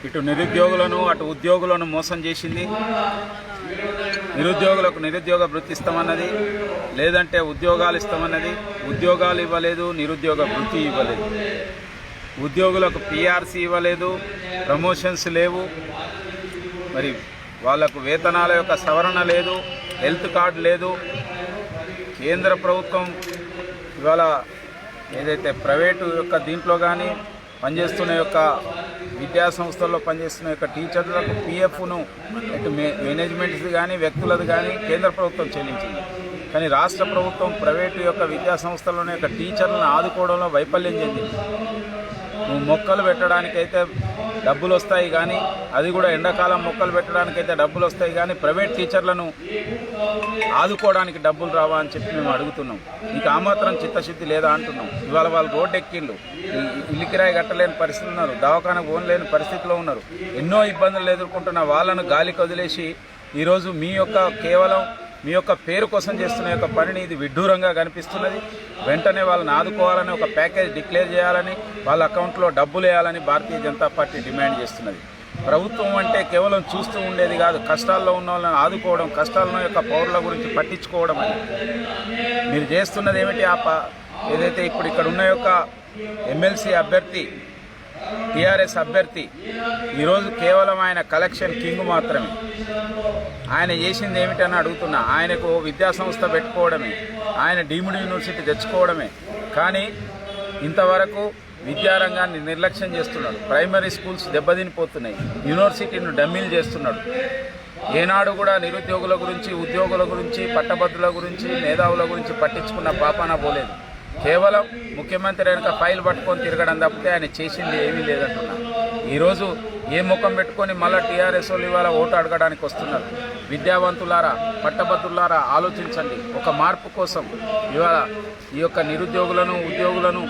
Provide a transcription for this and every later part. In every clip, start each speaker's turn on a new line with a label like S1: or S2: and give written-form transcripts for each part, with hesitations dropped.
S1: ఇటు నిరుద్యోగులను అటు ఉద్యోగులను మోసం చేసింది. నిరుద్యోగులకు నిరుద్యోగ వృత్తి ఇస్తామన్నది, లేదంటే ఉద్యోగాలు ఇస్తామన్నది. ఉద్యోగాలు ఇవ్వలేదు, నిరుద్యోగ వృత్తి ఇవ్వలేదు. ఉద్యోగులకు పిఆర్సీ ఇవ్వలేదు, ప్రమోషన్స్ లేవు, మరి వాళ్లకు వేతనాల యొక్క సవరణ లేదు, హెల్త్ కార్డు లేదు. కేంద్ర ప్రభుత్వం ఇవాళ ఏదైతే ప్రైవేటు యొక్క దీంట్లో కానీ పనిచేస్తున్న యొక్క విద్యా సంస్థల్లో పనిచేస్తున్న యొక్క టీచర్లకు పిఎఫ్ను ఇటు మేనేజ్మెంట్స్ కానీ వ్యక్తులది కానీ కేంద్ర ప్రభుత్వం చెల్లించింది. కానీ రాష్ట్ర ప్రభుత్వం ప్రైవేటు యొక్క విద్యా సంస్థల్లోని యొక్క టీచర్లను ఆదుకోవడంలో వైఫల్యం చెందింది. నువ్వు మొక్కలు పెట్టడానికైతే డబ్బులు వస్తాయి, కానీ అది కూడా ఎండాకాలం మొక్కలు పెట్టడానికైతే డబ్బులు వస్తాయి, కానీ ప్రైవేట్ టీచర్లను ఆదుకోవడానికి డబ్బులు రావా అని చెప్పి మేము అడుగుతున్నాం. నీకు ఆ మాత్రం చిత్తశుద్ధి లేదా అంటున్నాం. ఇవాళ వాళ్ళు రోడ్డు ఎక్కిళ్ళు, ఇల్లు కిరాయి కట్టలేని పరిస్థితి ఉన్నారు, దవాఖానకు పోలేని పరిస్థితిలో ఉన్నారు. ఎన్నో ఇబ్బందులు ఎదుర్కొంటున్న వాళ్ళను గాలికి వదిలేసి ఈరోజు కేవలం మీ యొక్క పేరు కోసం చేస్తున్న యొక్క పనిని ఇది విడ్డూరంగా కనిపిస్తున్నది. వెంటనే వాళ్ళని ఆదుకోవాలని, ఒక ప్యాకేజ్ డిక్లేర్ చేయాలని, వాళ్ళ అకౌంట్లో డబ్బులు వేయాలని భారతీయ జనతా పార్టీ డిమాండ్ చేస్తున్నది. ప్రభుత్వం అంటే కేవలం చూస్తూ ఉండేది కాదు, కష్టాల్లో ఉన్న వాళ్ళని ఆదుకోవడం, కష్టాల యొక్క పౌరుల గురించి పట్టించుకోవడం అని మీరు చేస్తున్నది ఏమిటి? ఏదైతే ఇప్పుడు ఇక్కడ ఉన్న యొక్క ఎమ్మెల్సీ అభ్యర్థి, టీఆర్ఎస్ అభ్యర్థి ఈరోజు కేవలం ఆయన కలెక్షన్ కింగ్ మాత్రమే. ఆయన చేసింది ఏమిటని అడుగుతున్నా. ఆయనకు విద్యాసంస్థ పెట్టుకోవడమే, ఆయన డీమ్డ్ యూనివర్సిటీ తెచ్చుకోవడమే, కానీ ఇంతవరకు విద్యారంగాన్ని నిర్లక్ష్యం చేస్తున్నాడు. ప్రైమరీ స్కూల్స్ దెబ్బతినిపోతున్నాయి, యూనివర్సిటీని డమ్మీలు చేస్తున్నాడు. ఏనాడు కూడా నిరుద్యోగుల గురించి, ఉద్యోగుల గురించి, పట్టభద్రుల గురించి, మేధావుల గురించి పట్టించుకున్న పాపాన పోలేదు. కేవలం ముఖ్యమంత్రి వెనుక ఫైల్ పట్టుకొని తిరగడం తప్పితే ఆయన చేసింది ఏమీ లేదంటున్నా. ఈరోజు ఏ ముఖం పెట్టుకొని మళ్ళీ టీఆర్ఎస్ వాళ్ళు ఇవాళ ఓటు అడగడానికి వస్తున్నారు. విద్యావంతులారా, పట్టభద్రులారా ఆలోచించండి. ఒక మార్పు కోసం ఇవాళ ఈ యొక్క నిరుద్యోగులను, ఉద్యోగులను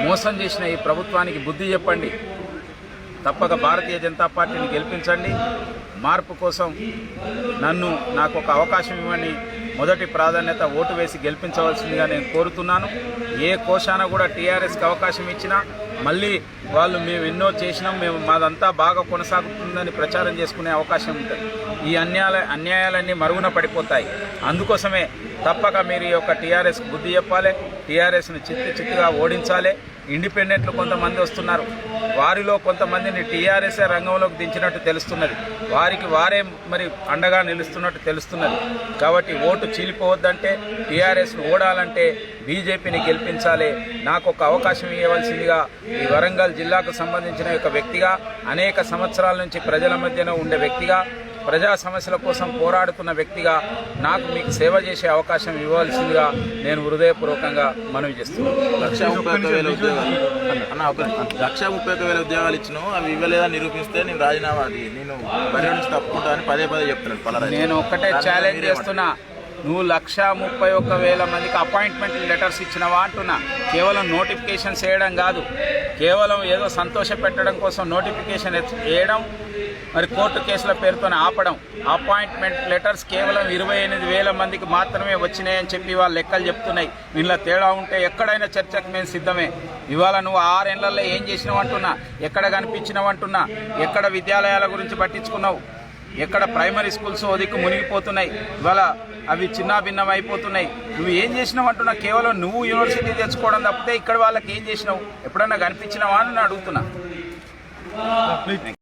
S1: మోసం చేసిన ఈ ప్రభుత్వానికి బుద్ధి చెప్పండి. తప్పక భారతీయ జనతా పార్టీని గెలిపించండి. మార్పు కోసం నాకు ఒక అవకాశం ఇవ్వండి. మొదటి ప్రాధాన్యత ఓటు వేసి గెలిపించవలసిందిగా నేను కోరుతున్నాను. ఏ కోశాన కూడా టీఆర్ఎస్కి అవకాశం ఇచ్చినా మళ్ళీ వాళ్ళు మేము ఎన్నో చేసినాం, మాదంతా బాగా కొనసాగుతుందని ప్రచారం చేసుకునే అవకాశం ఉంటుంది. ఈ అన్యాయాలన్నీ మరుగున పడిపోతాయి. అందుకోసమే తప్పక మీరు ఈ యొక్క టీఆర్ఎస్కి బుద్ధి చెప్పాలి, టీఆర్ఎస్ని చిత్తుగా ఓడించాలి. ఇండిపెండెంట్లు కొంతమంది వస్తున్నారు, వారిలో కొంతమందిని టీఆర్ఎస్ఏ రంగంలోకి దించినట్టు తెలుస్తున్నది, వారికి వారే మరి అండగా నిలుస్తున్నట్టు తెలుస్తున్నది. కాబట్టి ఓటు చీలిపోవద్దంటే, టీఆర్ఎస్ను ఓడాలంటే బీజేపీని గెలిపించాలి. నాకు ఒక అవకాశం ఇవ్వవలసిందిగా ఈ వరంగల్ జిల్లాకు సంబంధించిన ఒక వ్యక్తిగా, అనేక సంవత్సరాల నుంచి ప్రజల మధ్యన ఉండే వ్యక్తిగా, ప్రజా సమస్యల కోసం పోరాడుతున్న వ్యక్తిగా నాకు మీకు సేవ చేసే అవకాశం ఇవ్వాల్సిందిగా నేను హృదయపూర్వకంగా మనవి చేస్తున్నాను.
S2: 1,31,000 ఉద్యోగాలు ఇచ్చినావు, అవి ఇవ్వలేదని నిరూపిస్తే నేను రాజీనామా నేను బరి నుంచి తప్పుకుంటా అని పదే చెప్తున్నాను.
S1: నేను ఒక్కటే ఛాలెంజ్ చేస్తున్నా, నువ్వు 1,31,000 మందికి అపాయింట్మెంట్ లెటర్స్ ఇచ్చినవా అంటున్నా. కేవలం నోటిఫికేషన్స్ వేయడం కాదు, కేవలం ఏదో సంతోష పెట్టడం కోసం నోటిఫికేషన్ వేయడం, మరి కోర్టు కేసుల పేరుతో ఆపడం. అపాయింట్మెంట్ లెటర్స్ కేవలం 28,000 మందికి మాత్రమే వచ్చినాయని చెప్పి వాళ్ళు లెక్కలు చెప్తున్నాయి. వీళ్ళ తేడా ఉంటే ఎక్కడైనా చర్చకు మేము సిద్ధమే. ఇవాళ నువ్వు 6 ఏళ్లలో ఏం చేసినావు అంటున్నా, ఎక్కడ కనిపించినావు అంటున్నా, ఎక్కడ విద్యాలయాల గురించి పట్టించుకున్నావు, ఎక్కడ ప్రైమరీ స్కూల్స్ దిక్కు మునిగిపోతున్నాయి, ఇవాళ అవి చిన్నాభిన్నం అయిపోతున్నాయి. నువ్వు ఏం చేసినావు అంటున్నా. కేవలం నువ్వు యూనివర్సిటీ తెచ్చుకోవడం తప్పితే ఇక్కడ వాళ్ళకి ఏం చేసినావు, ఎప్పుడన్నా కనిపించినావా అని అడుగుతున్నా.